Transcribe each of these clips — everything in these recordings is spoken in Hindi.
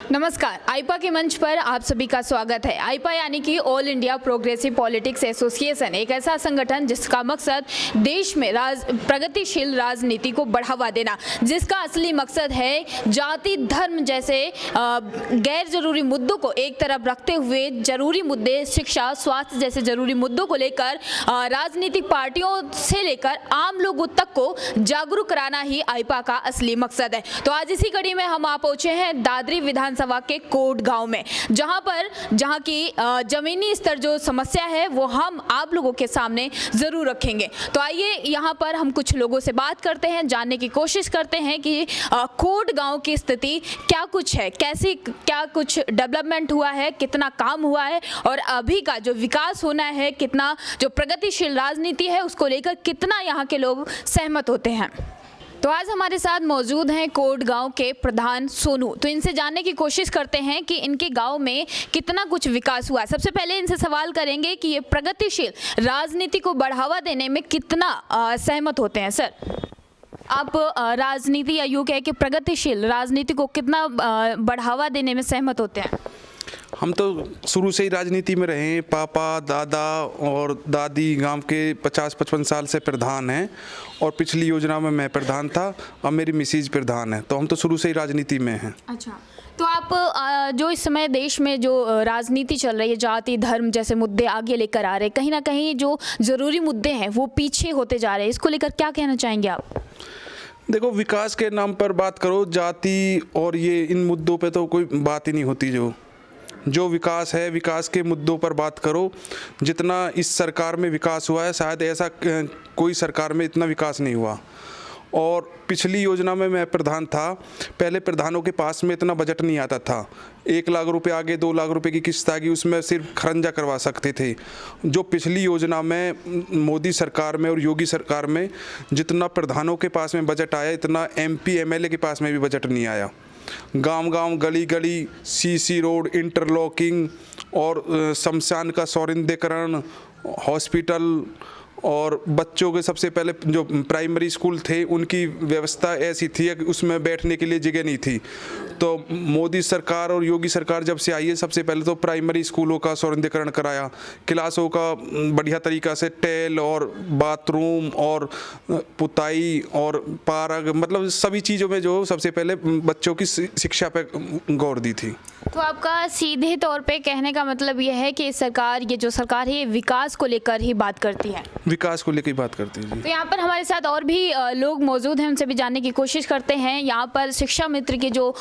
नमस्कार, आईपा के मंच पर आप सभी का स्वागत है। आईपा यानी कि all India progressive politics association एक ऐसा संगठन जिसका मकसद देश में प्रगतिशील राजनीति को बढ़ावा देना, जिसका असली मकसद है जाति धर्म जैसे गैर जरूरी मुद्दों को एक तरफ रखते हुए जरूरी मुद्दे शिक्षा स्वास्थ्य जैसे जरूरी मुद्दों को लेकर राजनीतिक पार्टियों से लेकर आम लोगों तक को जागरूक कराना ही आईपा का असली मकसद है। तो आज इसी कड़ी में हम आ पहुंचे हैं दादरी विधानसभा के कोट गांव में, जहां की जमीनी स्तर जो समस्या है वो हम आप लोगों के सामने जरूर रखेंगे। तो आइए यहां पर हम कुछ लोगों से बात करते हैं, जानने की कोशिश करते हैं कि कोट गांव की स्थिति क्या कुछ है, कैसी क्या कुछ डेवलपमेंट हुआ है, कितना काम हुआ है और अभी का जो विकास होना है, कितना जो प्रगतिशील राजनीति है उसको लेकर कितना यहाँ के लोग सहमत होते हैं। तो आज हमारे साथ मौजूद हैं कोट गांव के प्रधान सोनू। तो इनसे जानने की कोशिश करते हैं कि इनके गांव में कितना कुछ विकास हुआ है। सबसे पहले इनसे सवाल करेंगे कि ये प्रगतिशील राजनीति को बढ़ावा देने में कितना सहमत होते हैं। सर, आप राजनीति या यूँ कह के प्रगतिशील राजनीति को कितना बढ़ावा देने में सहमत होते हैं? हम तो शुरू से ही राजनीति में रहे हैं। पापा दादा और दादी गांव के 50-55 साल से प्रधान हैं और पिछली योजना में मैं प्रधान था और मेरी मिसेज प्रधान है। तो हम तो शुरू से ही राजनीति में हैं। अच्छा, तो आप जो इस समय देश में जो राजनीति चल रही है, जाति धर्म जैसे मुद्दे आगे लेकर आ रहे हैं, कहीं ना कहीं जो ज़रूरी मुद्दे हैं वो पीछे होते जा रहे हैं, इसको लेकर क्या कहना चाहेंगे आप? देखो, विकास के नाम पर बात करो, जाति और ये इन मुद्दों पे तो कोई बात ही नहीं होती। जो विकास है, विकास के मुद्दों पर बात करो। जितना इस सरकार में विकास हुआ है शायद ऐसा कोई सरकार में इतना विकास नहीं हुआ। और पिछली योजना में मैं प्रधान था, पहले प्रधानों के पास में इतना बजट नहीं आता था। 1 लाख रुपए आगे 2 लाख रुपए की किस्त आ गई, उसमें सिर्फ खरंजा करवा सकते थे। जो पिछली योजना में मोदी सरकार में और योगी सरकार में जितना प्रधानों के पास में बजट आया, इतना MP MLA के पास में भी बजट नहीं आया। गांव-गांव गली गली CC रोड, इंटरलॉकिंग और शमशान का सौंदर्यीकरण, हॉस्पिटल और बच्चों के सबसे पहले जो प्राइमरी स्कूल थे उनकी व्यवस्था ऐसी थी कि उसमें बैठने के लिए जगह नहीं थी। तो मोदी सरकार और योगी सरकार जब से आई है, सबसे पहले तो प्राइमरी स्कूलों का सौंदर्यीकरण कराया, क्लासों का बढ़िया तरीक़ा से टेल और बाथरूम और पुताई और पार्क, मतलब सभी चीज़ों में जो सबसे पहले बच्चों की शिक्षा पे गौर दी थी। तो आपका सीधे तौर पे कहने का मतलब यह है कि ये जो सरकार है ये विकास को लेकर ही बात करती है, विकास को लेकर बात करती है। तो यहाँ पर हमारे साथ और भी लोग मौजूद हैं, उनसे भी जानने की कोशिश करते हैं। यहाँ पर शिक्षा मित्र के जो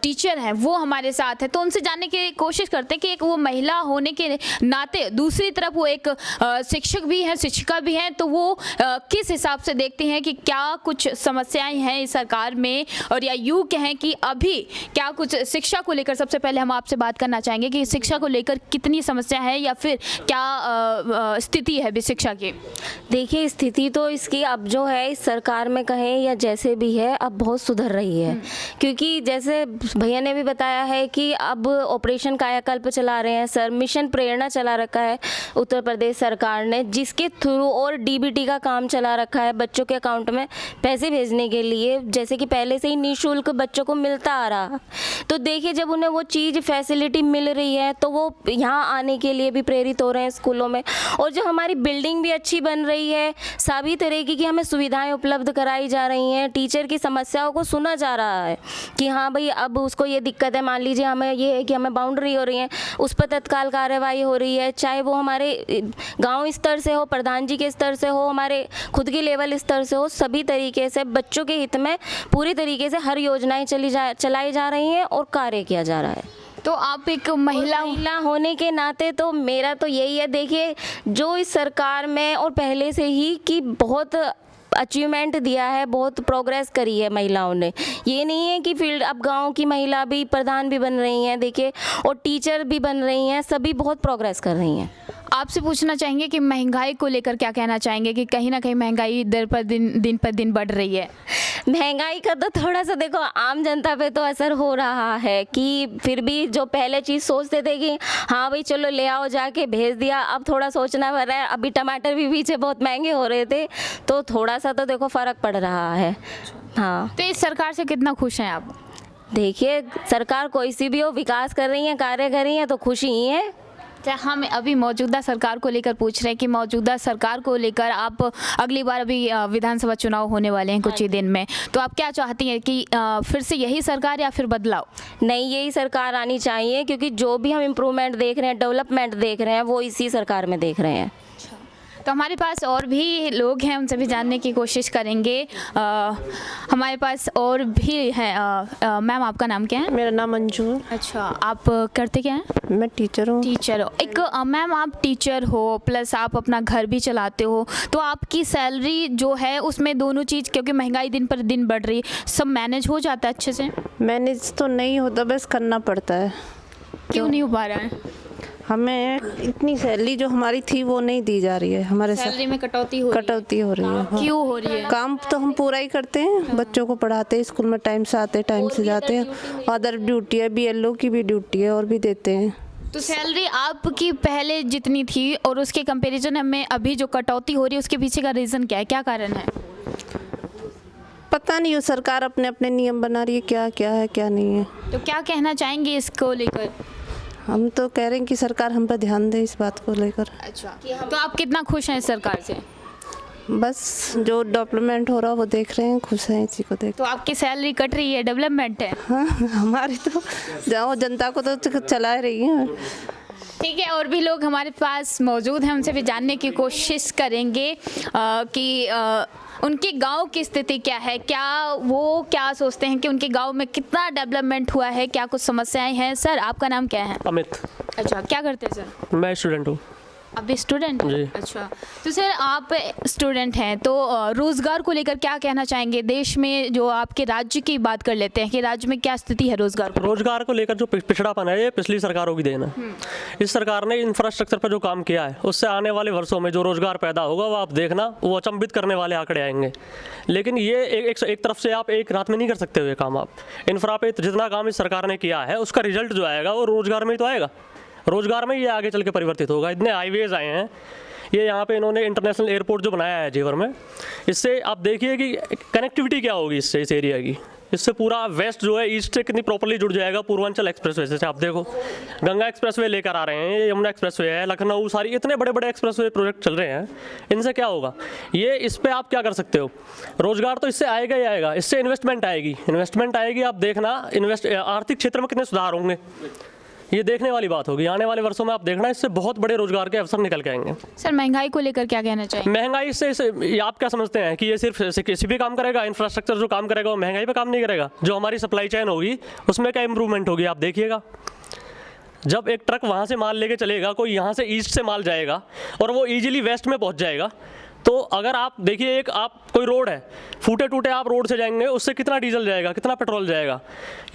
टीचर हैं वो हमारे साथ है, तो उनसे जानने की कोशिश करते हैं कि एक वो महिला होने के नाते दूसरी तरफ वो एक शिक्षक भी हैं, शिक्षिका भी हैं, तो वो किस हिसाब से देखते हैं कि क्या कुछ समस्याएं हैं इस सरकार में, और या यूँ कहें कि अभी क्या कुछ शिक्षा को लेकर। सबसे पहले हम आपसे बात करना चाहेंगे कि शिक्षा को लेकर कितनी समस्या है या फिर क्या स्थिति है अभी शिक्षा की? देखिए, स्थिति तो इसकी अब जो है इस सरकार में कहें या जैसे भी है, अब बहुत सुधर रही है। क्योंकि जैसे भैया ने भी बताया है कि अब ऑपरेशन कायाकल्प चला रहे हैं सर, मिशन प्रेरणा चला रखा है उत्तर प्रदेश सरकार ने, जिसके थ्रू और DBT का काम चला रखा है बच्चों के अकाउंट में पैसे भेजने के लिए, जैसे कि पहले से ही निःशुल्क बच्चों को मिलता आ रहा। तो देखिए, जब उन्हें वो चीज़ फैसिलिटी मिल रही है तो वो यहाँ आने के लिए भी प्रेरित हो रहे हैं स्कूलों में। और जो हमारी बिल्डिंग भी अच्छी बन रही है, सभी तरीके की हमें सुविधाएं उपलब्ध कराई जा रही हैं, टीचर की समस्याओं को सुना जा रहा है कि हाँ भाई अब उसको ये दिक्कत है, मान लीजिए हमें ये है कि हमें बाउंड्री हो रही है, उस पर तत्काल कार्रवाई हो रही है, चाहे वो हमारे गांव स्तर से हो, प्रधान जी के स्तर से हो, हमारे खुद की लेवल स्तर से हो, सभी तरीके से बच्चों के हित में पूरी तरीके से हर योजनाएं चलाई जा रही हैं और कार्य किया जा रहा है। तो आप एक महिला होने के नाते तो मेरा तो यही है, देखिए जो इस सरकार में और पहले से ही कि बहुत अचीवमेंट दिया है, बहुत प्रोग्रेस करी है महिलाओं ने। ये नहीं है कि फील्ड अब गांव की महिला भी प्रधान भी बन रही हैं, देखिए, और टीचर भी बन रही हैं, सभी बहुत प्रोग्रेस कर रही हैं। आपसे पूछना चाहेंगे कि महंगाई को लेकर क्या कहना चाहेंगे कि कहीं ना कहीं महंगाई दिन पर दिन बढ़ रही है? महंगाई का तो थोड़ा सा देखो आम जनता पे तो असर हो रहा है कि फिर भी जो पहले चीज़ सोचते थे कि हाँ भाई चलो ले आओ जाके भेज दिया, अब थोड़ा सोचना पड़ रहा है। अभी टमाटर भी पीछे बहुत महंगे हो रहे थे, तो थोड़ा सा तो देखो फ़र्क पड़ रहा है। हाँ, तो इस सरकार से कितना खुश हैं आप? देखिए सरकार कोई सी भी हो, विकास कर रही है, कार्य कर रही है तो खुशी ही है। अच्छा, हम अभी मौजूदा सरकार को लेकर पूछ रहे हैं कि मौजूदा सरकार को लेकर आप अगली बार अभी विधानसभा चुनाव होने वाले हैं कुछ ही दिन में, तो आप क्या चाहती हैं कि फिर से यही सरकार या फिर बदलाव? नहीं, यही सरकार आनी चाहिए, क्योंकि जो भी हम इम्प्रूवमेंट देख रहे हैं, डेवलपमेंट देख रहे हैं, वो इसी सरकार में देख रहे हैं। तो हमारे पास और भी लोग हैं, उनसे भी जानने की कोशिश करेंगे। हमारे पास और भी हैं। मैम, आपका नाम क्या है? मेरा नाम अंजू है। अच्छा, आप करते क्या हैं? मैं टीचर हूँ। टीचर हो। एक मैम, आप टीचर हो प्लस आप अपना घर भी चलाते हो, तो आपकी सैलरी जो है उसमें दोनों चीज़, क्योंकि महंगाई दिन पर दिन बढ़ रही है, सब मैनेज हो जाता है अच्छे से? मैनेज तो नहीं होता, बस करना पड़ता है। क्यों नहीं हो पा रहा है? हमें इतनी सैलरी जो हमारी थी वो नहीं दी जा रही है। हमारे साथ सैलरी में कटौती हो रही है? कटौती हो रही है। हाँ। क्यों हो रही है? काम तो हम पूरा ही करते हैं, बच्चों को पढ़ाते हैं, स्कूल में टाइम से आते, टाइम से जाते हैं। अदर ड्यूटी है, BLO की भी ड्यूटी है, और भी देते हैं। तो सैलरी आपकी पहले जितनी थी और उसके कंपैरिजन में अभी जो कटौती हो रही है, उसके पीछे का रीज़न क्या है, क्या कारण है? पता नहीं, वो सरकार अपने अपने नियम बना रही है, क्या क्या है क्या नहीं है। तो क्या कहना चाहेंगे इसको लेकर? हम तो कह रहे हैं कि सरकार हम पर ध्यान दे इस बात को लेकर। अच्छा, तो आप कितना खुश हैं इस सरकार से? बस जो डेवलपमेंट हो रहा है वो देख रहे हैं, खुश हैं इसी को देख। तो आपकी सैलरी कट रही है, डेवलपमेंट है? हाँ, हमारी तो जाओ जनता को तो चला रही है। ठीक है, और भी लोग हमारे पास मौजूद हैं, उनसे भी जानने की कोशिश करेंगे कि उनके गांव की स्थिति क्या है, वो क्या सोचते हैं कि उनके गांव में कितना डेवलपमेंट हुआ है, क्या कुछ समस्याएं हैं। सर, आपका नाम क्या है? अमित। अच्छा, क्या करते हैं सर? मैं स्टूडेंट हूँ। अभी स्टूडेंट? जी। अच्छा, तो सर आप स्टूडेंट हैं, तो रोज़गार को लेकर क्या कहना चाहेंगे? देश में जो आपके राज्य की बात कर लेते हैं कि राज्य में क्या स्थिति है रोज़गार को? रोजगार को लेकर जो पिछड़ापन है ये पिछली सरकारों की देन है। इस सरकार ने इंफ्रास्ट्रक्चर पर जो काम किया है उससे आने वाले वर्षों में जो रोजगार पैदा होगा वो आप देखना, वो अचंभित करने वाले आंकड़े आएंगे। लेकिन ये एक तरफ से आप एक रात में नहीं कर सकते हुए काम। आप इंफ्रा पे जितना काम इस सरकार ने किया है उसका रिजल्ट जो आएगा वो रोजगार में ही तो आएगा। रोजगार में ये आगे चल के परिवर्तित होगा। इतने हाईवेज आए हैं, ये यहाँ पे इन्होंने इंटरनेशनल एयरपोर्ट जो बनाया है जेवर में, इससे आप देखिए कि कनेक्टिविटी क्या होगी इससे, इस एरिया की। इससे पूरा वेस्ट जो है ईस्ट से कितनी प्रॉपर्ली जुड़ जाएगा पूर्वांचल एक्सप्रेसवे से। आप देखो गंगा एक्सप्रेसवे लेकर आ रहे हैं, यमुना एक्सप्रेसवे है, लखनऊ, सारी इतने बड़े बड़े एक्सप्रेसवे प्रोजेक्ट चल रहे हैं। इनसे क्या होगा? ये इस पर आप क्या कर सकते हो? रोजगार तो इससे आएगा ही आएगा, इससे इन्वेस्टमेंट आएगी। आप देखना आर्थिक क्षेत्र में कितने सुधार होंगे, ये देखने वाली बात होगी। आने वाले वर्षों में आप देखना इससे बहुत बड़े रोजगार के अवसर निकल के आएंगे। सर, महंगाई को लेकर क्या कहना चाहिए? महंगाई से ये आप क्या समझते हैं कि ये सिर्फ किसी भी काम करेगा? इंफ्रास्ट्रक्चर जो काम करेगा वो महंगाई पे काम नहीं करेगा। जो हमारी सप्लाई चेन होगी उसमें क्या इंप्रूवमेंट होगी आप देखिएगा। जब एक ट्रक वहाँ से माल लेके चलेगा, कोई यहाँ से ईस्ट से माल जाएगा और वो ईजिली वेस्ट में पहुँच जाएगा, तो अगर आप देखिए आप कोई रोड है, फूटे टूटे आप रोड से जाएंगे, उससे कितना डीजल जाएगा, कितना पेट्रोल जाएगा।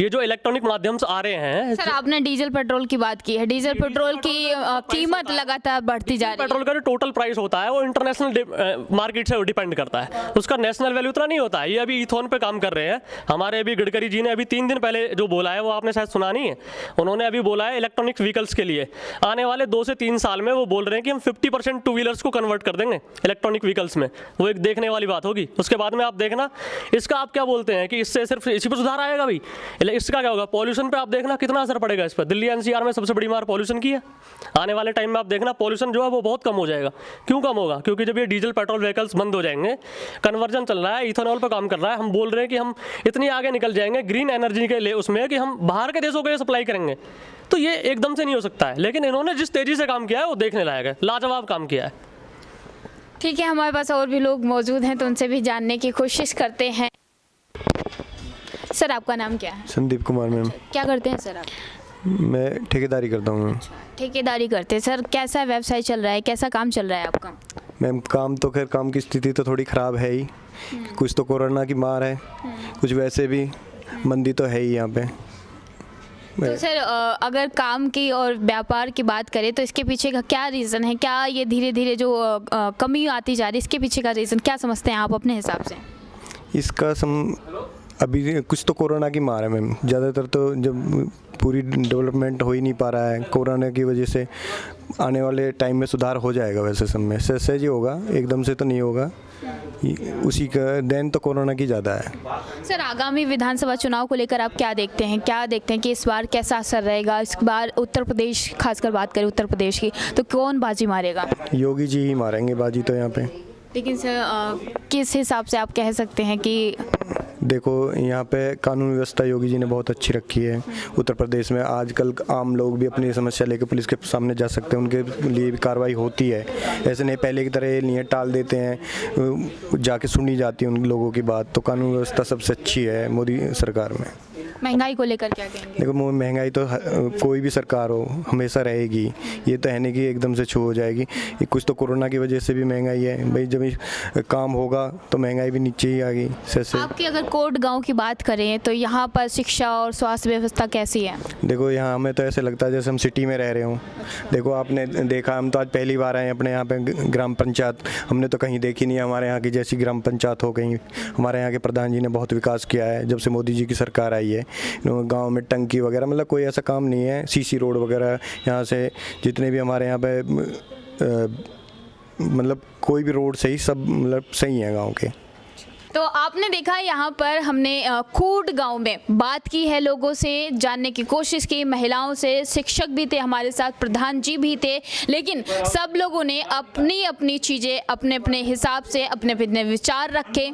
ये जो इलेक्ट्रॉनिक माध्यम से आ रहे हैं। सर, आपने डीजल पेट्रोल की बात की है। डीजल पेट्रोल की कीमत लगातार बढ़ती जा रही है। पेट्रोल का जो टोटल प्राइस होता है वो इंटरनेशनल मार्केट से डिपेंड करता है, उसका नेशनल वैल्यू उतना नहीं होता है। ये अभी इथोन पे काम कर रहे हैं हमारे अभी गडकरी जी ने अभी 3 दिन पहले जो बोला है वो आपने शायद सुना नहीं है। उन्होंने अभी बोला है इलेक्ट्रॉनिक व्हीकल्स के लिए आने वाले 2 से 3 साल में वो बोल रहे हैं कि हम 50% 2 व्हीलर्स को कन्वर्ट कर देंगे इलेक्ट्रॉनिक व्हीकल्स में। वो एक देखने वाली बात होगी। उसके बाद में आप देखना इसका आप क्या बोलते हैं कि इससे सिर्फ इसी पर सुधार आएगा भाई, इसका क्या होगा? पॉल्यूशन पे आप देखना कितना असर पड़ेगा इस पर। दिल्ली NCR में सबसे बड़ी मार पॉल्यूशन की है। आने वाले टाइम में आप देखना पॉल्यूशन जो है वो बहुत कम हो जाएगा। क्यों कम होगा? क्योंकि जब ये डीजल पेट्रोल व्हीकल्स बंद हो जाएंगे, कन्वर्जन चल रहा है, इथेनॉल पर काम कर रहा है, हम बोल रहे हैं कि हम इतनी आगे निकल जाएंगे ग्रीन एनर्जी के लिए उसमें कि हम बाहर के देशों को ये सप्लाई करेंगे। तो ये एकदम से नहीं हो सकता है, लेकिन इन्होंने जिस तेजी से काम किया है वो देखने लायक है, लाजवाब काम किया है। ठीक है, हमारे पास और भी लोग मौजूद हैं, तो उनसे भी जानने की कोशिश करते हैं। सर, आपका नाम क्या है? संदीप कुमार मैम। क्या करते हैं सर आप? मैं ठेकेदारी करता हूँ मैम। ठेकेदारी करते हैं। सर, कैसा व्यवसाय चल रहा है, कैसा काम चल रहा है आपका? मैम काम तो खैर काम की स्थिति तो थोड़ी ख़राब है ही। कुछ तो कोरोना की मार है, कुछ वैसे भी मंदी तो है ही यहाँ पे। तो सर, अगर काम की और व्यापार की बात करें तो इसके पीछे का क्या रीज़न है? क्या ये धीरे धीरे जो कमी आती जा रही है, इसके पीछे का रीज़न क्या समझते हैं आप अपने हिसाब से? इसका अभी कुछ तो कोरोना की मार है मैम। ज़्यादातर तो जब पूरी डेवलपमेंट हो ही नहीं पा रहा है कोरोना की वजह से। आने वाले टाइम में सुधार हो जाएगा वैसे सब में, सहज ही होगा, एकदम से तो नहीं होगा। उसी का देन तो कोरोना की ज़्यादा है। सर, आगामी विधानसभा चुनाव को लेकर आप क्या देखते हैं कि इस बार कैसा असर रहेगा? इस बार उत्तर प्रदेश, खासकर बात करें उत्तर प्रदेश की, तो कौन बाजी मारेगा? योगी जी ही मारेंगे बाजी तो यहाँ पे। लेकिन सर, किस हिसाब से आप कह सकते हैं कि देखो यहाँ पे कानून व्यवस्था योगी जी ने बहुत अच्छी रखी है उत्तर प्रदेश में। आजकल आम लोग भी अपनी समस्या लेकर पुलिस के सामने जा सकते हैं, उनके लिए भी कार्रवाई होती है। ऐसे नहीं पहले की तरह नहीं है, टाल देते हैं, जाके सुनी जाती है उन लोगों की बात। तो कानून व्यवस्था सबसे अच्छी है मोदी सरकार में। महंगाई को लेकर क्या कहेंगे? देखो महंगाई तो कोई भी सरकार हो हमेशा रहेगी, ये तो है नहीं कि एकदम से छू हो जाएगी। ये कुछ तो कोरोना की वजह से भी महंगाई है भाई, जब काम होगा तो महंगाई भी नीचे ही आ गई। आपकी अगर कोट गांव की बात करें तो यहाँ पर शिक्षा और स्वास्थ्य व्यवस्था कैसी है? देखो यहाँ हमें तो ऐसे लगता है जैसे हम सिटी में रह रहे हों। देखो आपने देखा, हम तो आज पहली बार आए अपने यहाँ पे ग्राम पंचायत, हमने तो कहीं देखी नहीं हमारे यहाँ की जैसी ग्राम पंचायत हो गई। हमारे यहाँ के प्रधान जी ने बहुत विकास किया है जब से मोदी जी की सरकार आई है। गांव में टंकी वगैरह मतलब कोई ऐसा काम नहीं है। सीसी रोड वगैरह यहाँ से जितने भी हमारे यहाँ पे मतलब कोई भी रोड सही, सब मतलब सही है गांव के। तो आपने देखा यहाँ पर हमने खूट गांव में बात की है, लोगों से जानने की कोशिश की, महिलाओं से, शिक्षक भी थे हमारे साथ, प्रधान जी भी थे, लेकिन सब लोगों ने अपनी अपनी चीज़ें अपने अपने हिसाब से अपने अपने विचार रखे।